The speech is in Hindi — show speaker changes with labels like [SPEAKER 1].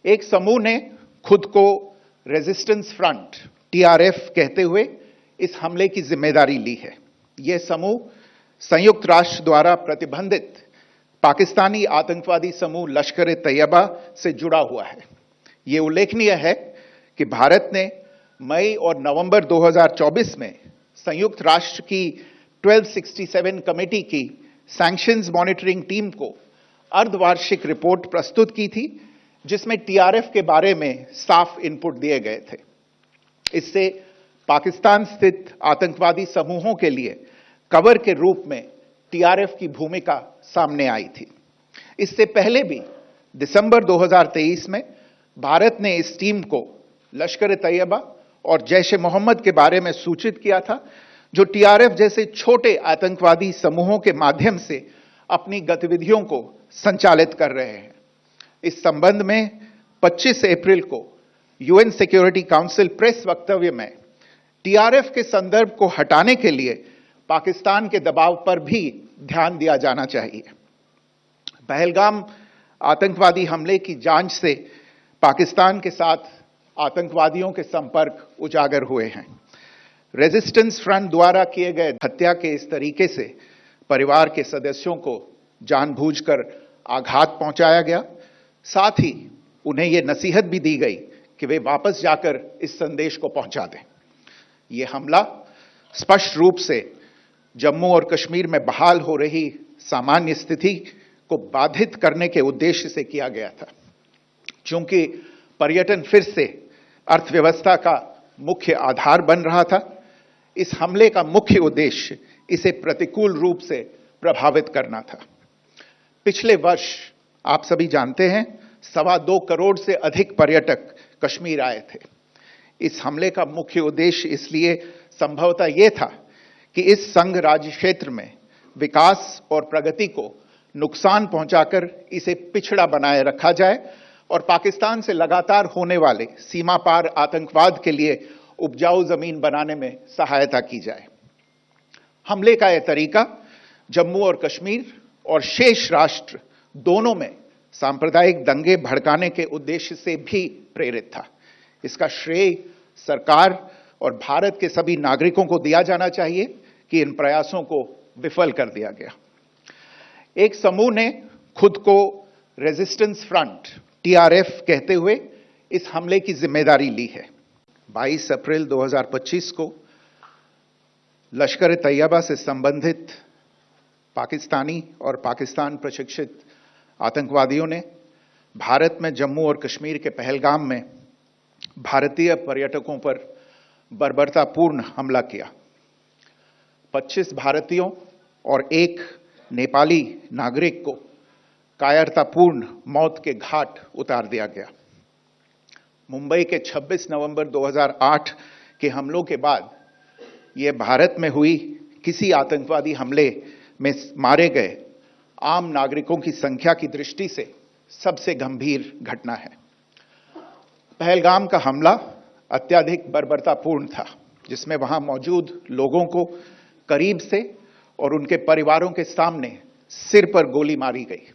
[SPEAKER 1] एक समूह ने खुद को रेजिस्टेंस फ्रंट टीआरएफ कहते हुए इस हमले की जिम्मेदारी ली है। यह समूह संयुक्त राष्ट्र द्वारा प्रतिबंधित पाकिस्तानी आतंकवादी समूह लश्कर-ए-तैयबा से जुड़ा हुआ है। यह उल्लेखनीय है कि भारत ने मई और नवंबर 2024 में संयुक्त राष्ट्र की 1267 कमेटी की सैंक्शंस मॉनिटरिंग टीम को अर्धवार्षिक रिपोर्ट प्रस्तुत की थी, जिसमें टीआरएफ के बारे में साफ इनपुट दिए गए थे। इससे पाकिस्तान स्थित आतंकवादी समूहों के लिए कवर के रूप में टीआरएफ की भूमिका सामने आई थी। इससे पहले भी दिसंबर 2023 में भारत ने इस टीम को लश्कर-ए-तैयबा और जैश-ए-मोहम्मद के बारे में सूचित किया था, जो टीआरएफ जैसे छोटे आतंकवादी समूहों के माध्यम से अपनी गतिविधियों को संचालित कर रहे हैं। इस संबंध में 25 अप्रैल को यूएन सिक्योरिटी काउंसिल प्रेस वक्तव्य में टीआरएफ के संदर्भ को हटाने के लिए पाकिस्तान के दबाव पर भी ध्यान दिया जाना चाहिए। पहलगाम आतंकवादी हमले की जांच से पाकिस्तान के साथ आतंकवादियों के संपर्क उजागर हुए हैं। रेजिस्टेंस फ्रंट द्वारा किए गए हत्या के इस तरीके से परिवार के सदस्यों को जानबूझकर आघात पहुंचाया गया। साथ ही उन्हें यह नसीहत भी दी गई कि वे वापस जाकर इस संदेश को पहुंचा दें। यह हमला स्पष्ट रूप से जम्मू और कश्मीर में बहाल हो रही सामान्य स्थिति को बाधित करने के उद्देश्य से किया गया था। चूंकि पर्यटन फिर से अर्थव्यवस्था का मुख्य आधार बन रहा था, इस हमले का मुख्य उद्देश्य इसे प्रतिकूल रूप से प्रभावित करना था। पिछले वर्ष आप सभी जानते हैं 2.25 करोड़ से अधिक पर्यटक कश्मीर आए थे। इस हमले का मुख्य उद्देश्य इसलिए संभवतः यह था कि इस संघ राज्य क्षेत्र में विकास और प्रगति को नुकसान पहुंचाकर इसे पिछड़ा बनाए रखा जाए और पाकिस्तान से लगातार होने वाले सीमा पार आतंकवाद के लिए उपजाऊ जमीन बनाने में सहायता की जाए। हमले का यह तरीका जम्मू और कश्मीर और शेष राष्ट्र दोनों में सांप्रदायिक दंगे भड़काने के उद्देश्य से भी प्रेरित था। इसका श्रेय सरकार और भारत के सभी नागरिकों को दिया जाना चाहिए कि इन प्रयासों को विफल कर दिया गया। एक समूह ने खुद को रेजिस्टेंस फ्रंट टीआरएफ कहते हुए इस हमले की जिम्मेदारी ली है। 22 अप्रैल 2025 को लश्कर-ए-तैयबा से संबंधित पाकिस्तानी और पाकिस्तान प्रशिक्षित आतंकवादियों ने भारत में जम्मू और कश्मीर के पहलगाम में भारतीय पर्यटकों पर बर्बरतापूर्ण हमला किया। 25 भारतीयों और एक नेपाली नागरिक को कायरतापूर्ण मौत के घाट उतार दिया गया। मुंबई के 26 नवंबर 2008 के हमलों के बाद यह भारत में हुई किसी आतंकवादी हमले में मारे गए आम नागरिकों की संख्या की दृष्टि से सबसे गंभीर घटना है। पहलगाम का हमला अत्यधिक बर्बरतापूर्ण था, जिसमें वहां मौजूद लोगों को करीब से और उनके परिवारों के सामने सिर पर गोली मारी गई।